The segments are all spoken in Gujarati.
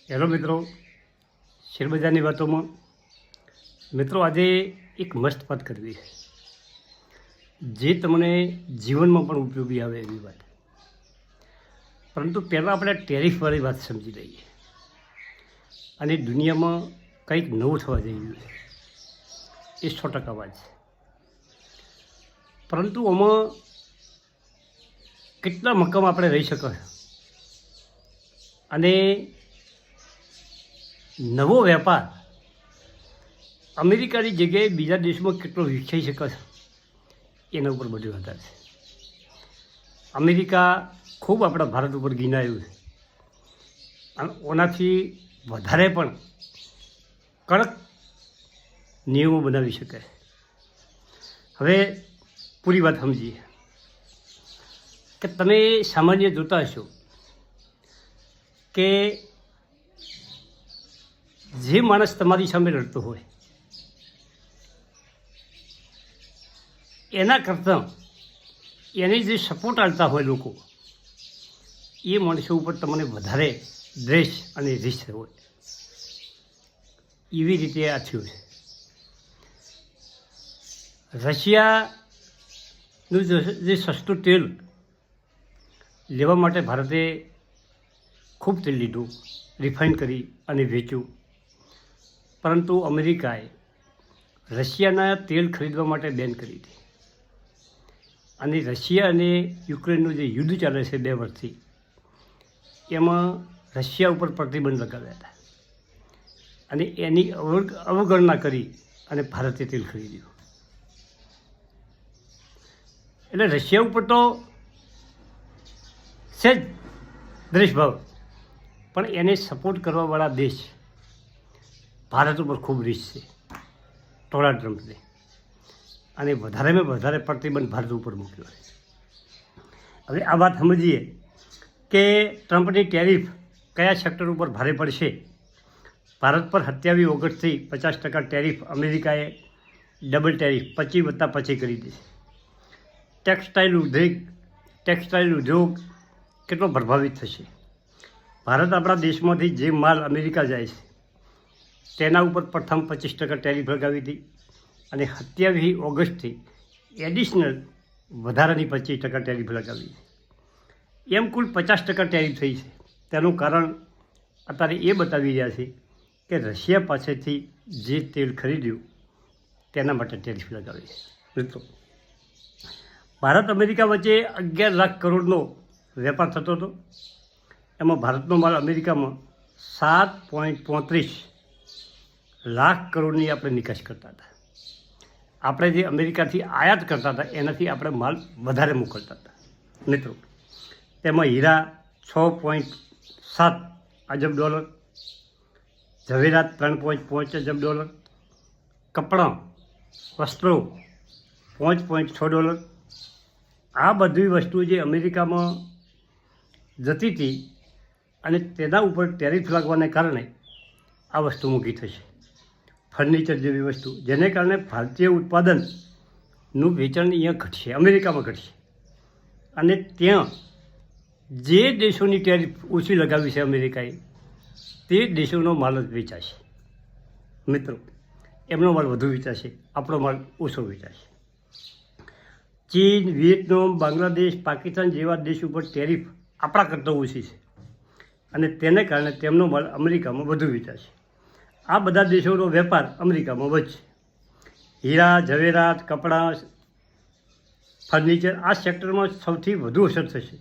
હેલો મિત્રો, શેરબજારની વાતોમાં મિત્રો આજે એક મસ્ત વાત કરવી છે જે તમને જીવનમાં પણ ઉપયોગી આવે એવી વાત. પરંતુ પહેલાં આપણે ટેરિફવાળી વાત સમજી લઈએ અને દુનિયામાં કંઈક નવું થવા જઈ રહ્યું છે એ 100% વાત છે. પરંતુ આમાં કેટલા મક્કમ આપણે રહી શકે અને નવો વેપાર અમેરિકાની જગ્યાએ બીજા દેશમાં કેટલો વિકસાઈ શકે છે એના ઉપર બધું આધાર છે. અમેરિકા ખૂબ આપણા ભારત ઉપર ગિનાયું છે અને ઓનાથી વધારે પણ કડક નિયમો બનાવી શકે. હવે પૂરી વાત સમજીએ કે તમે સામાન્ય જોતા હશો કે જે માણસ તમારી સામે લડતો હોય એના કરતાં એને જે સપોર્ટ આપતા હોય લોકો એ માણસો ઉપર તમને વધારે દ્વેષ અને રીસ હોય. એવી રીતે આ થયું છે. રશિયાનું જે સસ્તું તેલ લેવા માટે ભારતે ખૂબ તેલ લીધું, રિફાઇન કરી અને વેચ્યું. પરંતુ અમેરિકાએ રશિયાના તેલ ખરીદવા માટે બેન કરી હતી અને રશિયા અને યુક્રેનનું જે યુદ્ધ ચાલે છે 2 વર્ષથી એમાં રશિયા ઉપર પ્રતિબંધ લગાવ્યા હતા અને એની અવગણના કરી અને ભારતે તેલ ખરીદ્યું. એટલે રશિયા ઉપર તો છે જ દ્વેષભાવ, પણ એને સપોર્ટ કરવાવાળા દેશ ભારત ઉપર ખૂબ રીસ છે ડોનાલ્ડ ટ્રમ્પને, અને વધારેમાં વધારે પ્રતિબંધ ભારત ઉપર મૂક્યો છે. હવે આ વાત સમજીએ કે ટ્રમ્પની ટેરિફ કયા સેક્ટર ઉપર ભારે પડશે. ભારત પર 27 ઓગસ્ટથી 50% ટેરિફ અમેરિકાએ ડબલ ટેરિફ 25+5 કરી દીધી. ટેક્સટાઇલ ઉદ્યોગ કેટલો પ્રભાવિત થશે. ભારત આપણા દેશમાંથી જે માલ અમેરિકા જાય છે તેના ઉપર પ્રથમ 25% ટેરિફ લગાવી હતી અને 27 ઓગસ્ટથી એડિશનલ વધારાની 25% ટેરિફ લગાવી છે. એમ કુલ 50% ટેરિફ થઈ છે. તેનું કારણ અત્યારે એ બતાવી રહ્યા છે કે રશિયા પાસેથી જે તેલ ખરીદ્યું તેના માટે ટેરિફ લગાવી છે. મિત્રો, ભારત અમેરિકા વચ્ચે 11 લાખ કરોડનો વેપાર થતો હતો. એમાં ભારતનો માલ અમેરિકામાં 7.35 લાખ કરોડની આપણે નિકાસ કરતા હતા. આપણે જે અમેરિકાથી આયાત કરતા હતા એનાથી આપણે માલ વધારે મોકલતા હતા. મિત્રો, તેમાં હીરા 6.7 અજબ ડોલર, ઝવેરાત 3.5 અજબ ડોલર, કપડાં વસ્ત્રો 5.6 ડોલર, આ બધી વસ્તુ જે અમેરિકામાં જતી હતી અને તેના ઉપર ટેરિફ લાગવાને કારણે આ વસ્તુ મોંઘી થશે. ફર્નિચર જેવી વસ્તુ, જેને કારણે ભારતીય ઉત્પાદનનું વેચાણ અહીંયા ઘટશે, અમેરિકામાં ઘટશે. અને ત્યાં જે દેશોની ટેરિફ ઓછી લગાવી છે અમેરિકાએ તે દેશોનો માલ જ વેચાશે. મિત્રો, એમનો માલ વધુ વેચાશે, આપણો માલ ઓછો વેચાશે. ચીન, વિયેતનામ, બાંગ્લાદેશ, પાકિસ્તાન જેવા દેશ ઉપર ટેરિફ આપણા કરતાં ઓછી છે અને તેને કારણે તેમનો માલ અમેરિકામાં વધુ વેચાશે. આ બધા દેશોનો વેપાર અમેરિકામાં વધશે. હીરા, ઝવેરાત, કપડાં, ફર્નિચર આ સેક્ટરમાં સૌથી વધુ અસર થશે.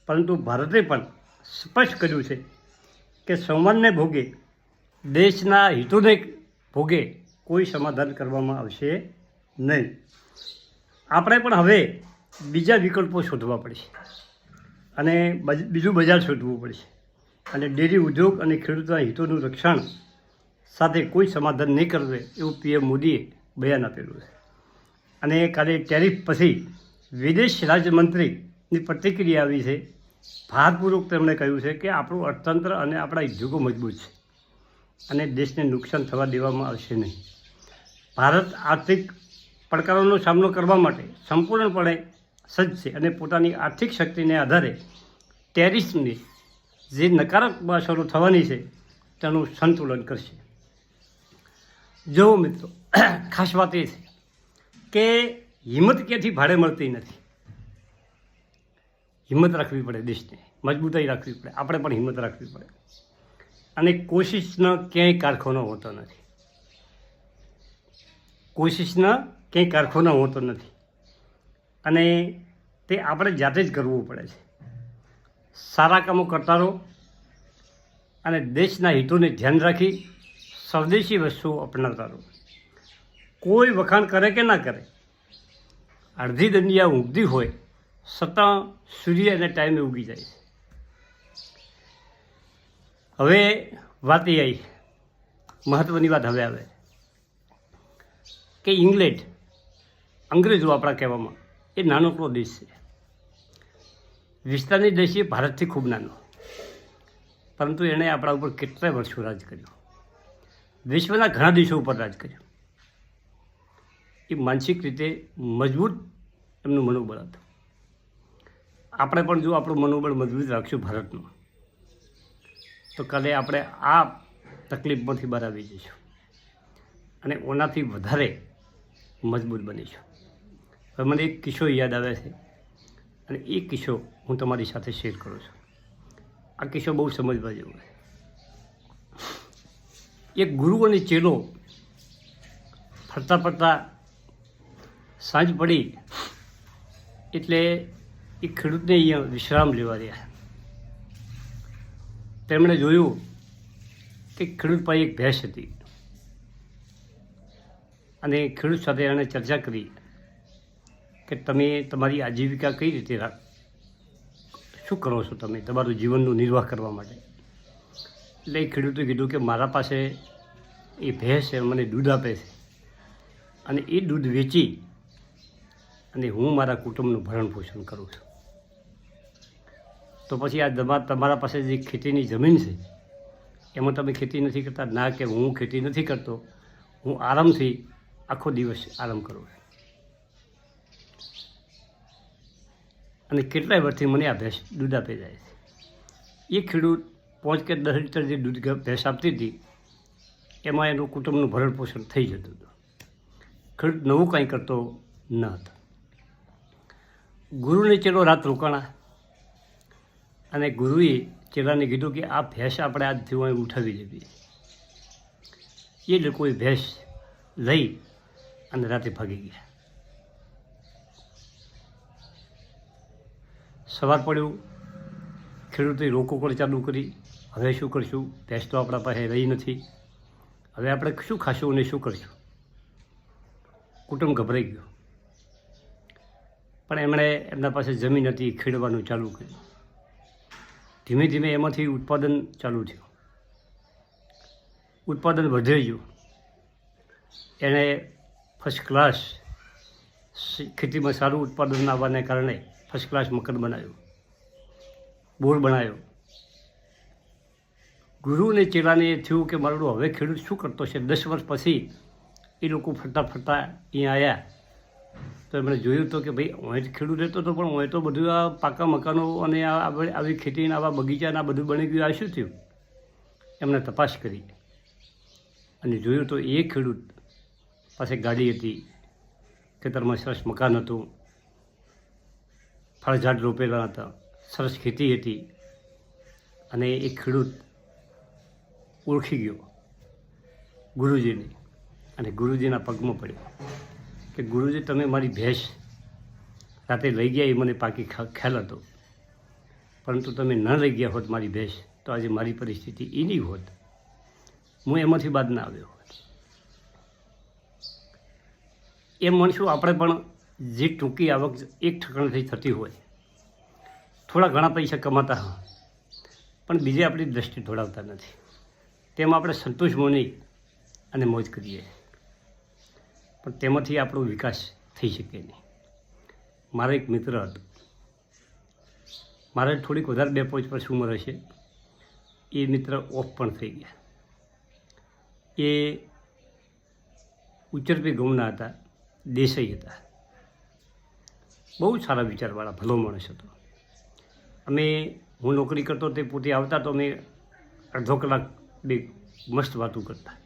પરંતુ ભારતે પણ સ્પષ્ટ કર્યું છે કે સંવાદને ભોગે, દેશના હિતોને ભોગે કોઈ સમાધાન કરવામાં આવશે નહીં. આપણે પણ હવે બીજા વિકલ્પો શોધવા પડશે અને બીજું બજાર શોધવું પડશે અને ડેરી ઉદ્યોગ અને ખેડૂતોના હિતોનું રક્ષણ સાથે કોઈ સમાધાન નહીં કરવે એવું PM મોદીએ બયાન આપેલું છે. અને કાલે ટેરિફ પછી વિદેશ રાજ્યમંત્રીની પ્રતિક્રિયા આવી છે. ભારપૂર્વક તેમણે કહ્યું છે કે આપણું અર્થતંત્ર અને આપણા ઉદ્યોગો મજબૂત છે અને દેશને નુકસાન થવા દેવામાં આવશે નહીં. ભારત આર્થિક પડકારોનો સામનો કરવા માટે સંપૂર્ણપણે સજ્જ છે અને પોતાની આર્થિક શક્તિને આધારે ટેરિફની જે નકારાત્મક અસરો થવાની છે તેનું સંતુલન કરશે. જો મિત્રો, ખાસ વાત એ છે કે હિંમત ક્યાંથી ભાડે મળતી નથી. હિંમત રાખવી પડે, દેશને મજબૂતાઈ રાખવી પડે, આપણે પણ હિંમત રાખવી પડે. અને કોશિશનો ક્યાંય કારખાનો હોતો નથી. કોશિશના ક્યાંય કારખાનો હોતો નથી. અને તે આપણે જાતે જ કરવું પડે છે. સારા કામો કરતા રહો અને દેશના હિતોને ધ્યાન રાખી સ્વદેશી વસ્તુઓ અપનાવતા રહો. કોઈ વખાણ કરે કે ના કરે, અડધી દુનિયા ઊંઘતી હોય છતાં સૂર્ય એને ટાઈમે ઉગી જાય છે. હવે વાત એ આવી, મહત્ત્વની વાત હવે આવે કે ઇંગ્લેન્ડ, અંગ્રેજો આપણા કહેવામાં, એ નાનકડો દેશ છે. વિસ્તારની દેશ એ ભારતથી ખૂબ નાનો, પરંતુ એણે આપણા ઉપર કેટલાય વર્ષો રાજ કર્યું. વિશ્વના ઘણા દેશો ઉપર રાજ કર્યું. એ માનસિક રીતે મજબૂત એમનું મનોબળ હતું. આપણે પણ જો આપણું મનોબળ મજબૂત રાખશું ભારતનું, તો કાલે આપણે આ તકલીફમાંથી બહાર આવી જઈશું અને ઓનાથી વધારે મજબૂત બનીશું. હવે મને એક કિસ્સો યાદ આવે છે અને એ કિસ્સો હું તમારી સાથે શેર કરું છું. આ કિસ્સો બહુ સમજવા જેવો છે. એક ગુરુ અને ચેલો ફરતા ફરતા સાંજ પડી એટલે એ ખેડૂતને અહીંયા વિશ્રામ લેવા રહ્યા. તેમણે જોયું કે ખેડૂત પાસે એક ભેંસ હતી અને ખેડૂત સાથે એણે ચર્ચા કરી કે તમે તમારી આજીવિકા કઈ રીતે શું કરો છો, તમે તમારું જીવનનું નિર્વાહ કરવા માટે. એટલે એ ખેડૂતે કીધું કે મારા પાસે એ ભેંસ છે, મને દૂધ આપે છે અને એ દૂધ વેચી અને હું મારા કુટુંબનું ભરણ પોષણ કરું છું. તો પછી આ તમારા પાસે જે ખેતીની જમીન છે એમાં તમે ખેતી નથી કરતા? ના, કે હું ખેતી નથી કરતો, હું આરામથી આખો દિવસ આરામ કરું છું અને કેટલાય વર્ષથી મને આ ભેંસ દૂધ આપી જાય છે. એ ખેડૂત 5 કે 10 લીટર જે દૂધ ભેંસ આપતી હતી એમાં એનું કુટુંબનું ભરણ પોષણ થઈ જતું હતું. ખેડૂત નવું કાંઈ કરતો ન હતો. ગુરુને ચેલો રાત રોકાણા અને ગુરુએ ચેલાને કીધું કે આ ભેંસ આપણે આજથી અહીં ઉઠાવી લેવી. એ લોકોએ ભેંસ લઈ અને રાતે ભાગી ગયા. સવાર પડ્યું, ખેડૂતે રોકોકળ ચાલુ કરી. હવે શું કરશું? ભેંસ તો આપણા પાસે રહી નથી, હવે આપણે શું ખાશું અને શું કરશું? કુટુંબ ગભરાઈ ગયું. પણ એમણે એમના પાસે જમીન હતી, ખેડવાનું ચાલુ કર્યું. ધીમે ધીમે એમાંથી ઉત્પાદન ચાલુ થયું. ઉત્પાદન વધે ગયું. એણે ફર્સ્ટ ક્લાસ ખેતીમાં સારું ઉત્પાદન આવવાને કારણે ફર્સ્ટ ક્લાસ મકાન બનાવ્યું, બોર બનાવ્યો. ગુરુ અને ચેલાને એ થયું કે મારું હવે ખેડૂત શું કરતો છે? 10 વર્ષ પછી એ લોકો ફરતા ફરતા અહીંયા આવ્યા તો એમણે જોયું તો કે ભાઈ અહીં ખેડૂત રહેતો હતો, પણ અહીં તો બધું આ પાકા મકાનો અને આવી ખેતીના આવા બગીચાના બધું બની ગયું. આ શું થયું? એમણે તપાસ કરી અને જોયું તો એ ખેડૂત પાસે ગાડી હતી, ખેતરમાં સરસ મકાન હતું, ફળ ઝાડ રોપેલા હતા, સરસ ખેતી હતી. અને એ ખેડૂત ઓળખી ગયો ગુરુજીને અને ગુરુજીના પગમાં પડ્યો કે ગુરુજી, તમે મારી ભેંસ રાતે લઈ ગયા એ મને પાકી ખ્યાલ હતો, પરંતુ તમે ન લઈ ગયા હોત મારી ભેંસ તો આજે મારી પરિસ્થિતિ એ નહીં હોત, હું એમાંથી બાદ ના આવ્યો હોત. એમ માનશું આપણે પણ જે ટૂંકી આવક એક ઠેકાણેથી થતી હોય, થોડા ઘણા પૈસા કમાતા હોય પણ બીજે આપણી દૃષ્ટિ દોડાવતા નથી, તેમાં આપણે સંતોષ માની અને મોજ કરીએ, પણ તેમાંથી આપણો વિકાસ થઈ શકે નહીં. મારો એક મિત્ર હતો, મારે થોડીક વધારે 2-5 વર્ષ ઉંમર હશે. એ મિત્ર ઓફ પણ થઈ ગયા. એ ઉચ્ચરપી ગામના હતા, દેસાઈ હતા, બહુ સારા વિચારવાળા ભલો માણસ હતો. હું નોકરી કરતો તે પોતે આવતા તો અમે અડધો કલાક બે મસ્ત વાતો કરતા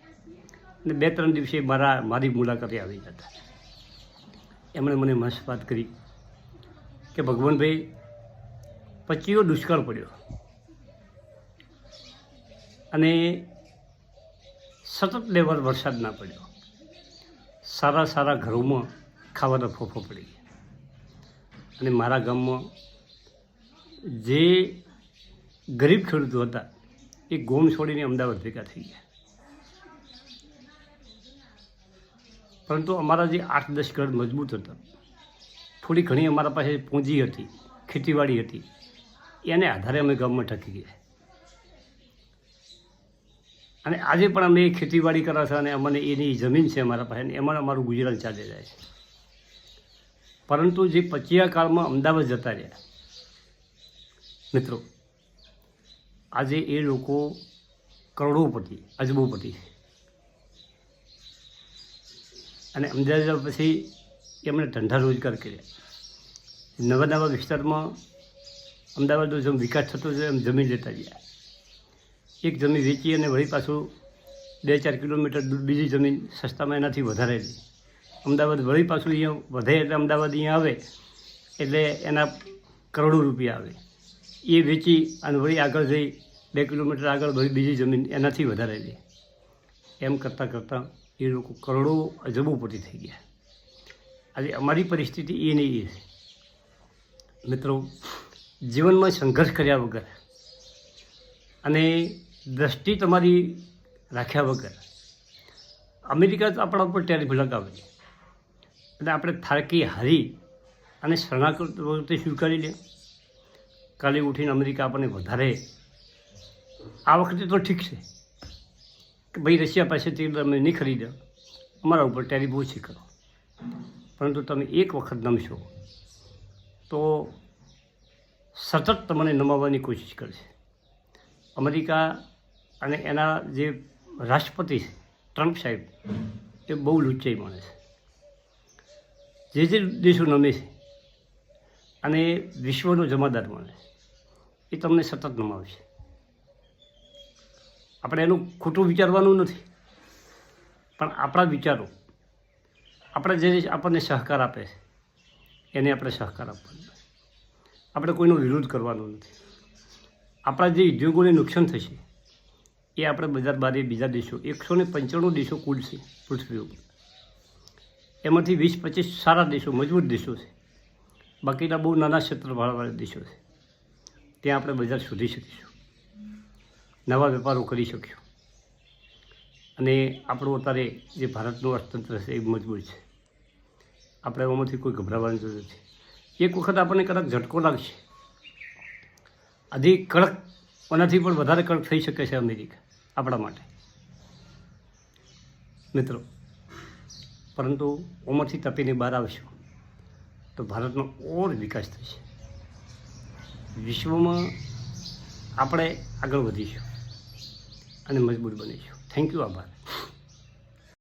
અને 2-3 દિવસે મારી મુલાકાતે આવી જતા. એમણે મને મસ્ત વાત કરી કે ભગવાનભાઈ, પચીનો દુષ્કાળ પડ્યો અને સતત 2 વાર વરસાદ ના પડ્યો. સારા ઘરોમાં ખાવાના ફોફો પડી ગયા અને મારા ગામમાં જે ગરીબ ખેડૂતો હતા એ ગોમ છોડીને અમદાવાદ ભેગા થઈ ગયા. પરંતુ અમારા જે 8-10 ઘર મજબૂત હતા, થોડી ઘણી અમારા પાસે પૂંજી હતી, ખેતીવાડી હતી, એને આધારે અમે ગામમાં ટકી ગયા. અને આજે પણ અમે ખેતીવાડી કરે છે અને અમને એની જમીન છે અમારા પાસે, એમાં અમારું ગુજરાન ચાલી જાય છે. પરંતુ જે પછીના કાળમાં અમદાવાદ જતા રહ્યા મિત્રો, આજે એ લોકો કરોડોપતિ, અજબોપતિ છે. અને અમદાવાદ પછી એમણે ધંધા રોજગાર કર્યા. નવા વિસ્તારમાં અમદાવાદનો જેમ વિકાસ થતો છે એમ જમીન લેતા ગયા. એક જમીન વેચી અને વળી પાછું 2-4 કિલોમીટર દૂર બીજી જમીન સસ્તામાં એનાથી વધારે લી. અમદાવાદ વળી પાછું અહીંયા વધે એટલે અમદાવાદ અહીંયા આવે એટલે એના કરોડો રૂપિયા આવે. એ વેચી અને વળી આગળ જઈ 2 કિલોમીટર આગળ વળી બીજી જમીન એનાથી વધારે લે. એમ કરતાં એ લોકો કરોડો અજબોપતિ થઈ ગયા. આજે અમારી પરિસ્થિતિ એ નહીં છે મિત્રો. જીવનમાં સંઘર્ષ કર્યા વગર અને દ્રષ્ટિ તમારી રાખ્યા વગર અમેરિકા તો આપણા ઉપર ટેરિફ લગાવે અને આપણે થાકી હારી અને શરણાગતિ સ્વીકારી લે. કાલે ઉઠીને અમેરિકા આપણને વધારે, આ વખતે તો ઠીક છે કે ભાઈ રશિયા પાસેથી તમે નહીં ખરીદો, અમારા ઉપર ટેરિફ ઓછી કરો. પરંતુ તમે એક વખત નમશો તો સતત તમને નમાવવાની કોશિશ કરશે. અમેરિકા અને એના જે રાષ્ટ્રપતિ છે ટ્રમ્પ સાહેબ, એ બહુ લુચ્ચાઈ માણે છે. જે દેશો નમે છે અને વિશ્વનો જમાદાર માણે છે, એ તમને સતત નમાવશે. આપણે એનું ખોટું વિચારવાનું નથી, પણ આપણા વિચારો, આપણે જે આપણને સહકાર આપે છે એને આપણે સહકાર આપવાનો. આપણે કોઈનો વિરોધ કરવાનો નથી. આપણા જે ઉદ્યોગોને નુકસાન થશે એ આપણે બજાર બારે બીજા દેશો, 195 દેશો કુલ છે પૃથ્વી ઉપર, એમાંથી 20-25 સારા દેશો, મજબૂત દેશો છે. બાકીના બહુ નાના ક્ષેત્રવાળા દેશો છે. ત્યાં આપણે બજાર શોધી શકીશું, નવા વેપારો કરી શકીશું. અને આપણું અત્યારે જે ભારતનું અર્થતંત્ર છે એ મજબૂત છે. આપણે એમાંથી કોઈ ગભરાવાની જરૂર નથી. એક વખત આપણને કદાચ ઝટકો લાગશે, અધિક કડક, એનાથી પણ વધારે કડક થઈ શકે છે અમેરિકા આપણા માટે મિત્રો. પરંતુ ઓમાંથી તપીને બહાર આવશું તો ભારતનો ઓર વિકાસ થશે. વિશ્વમાં આપણે આગળ વધીશું અને મજબૂત બનીશું. Thank you. આભાર.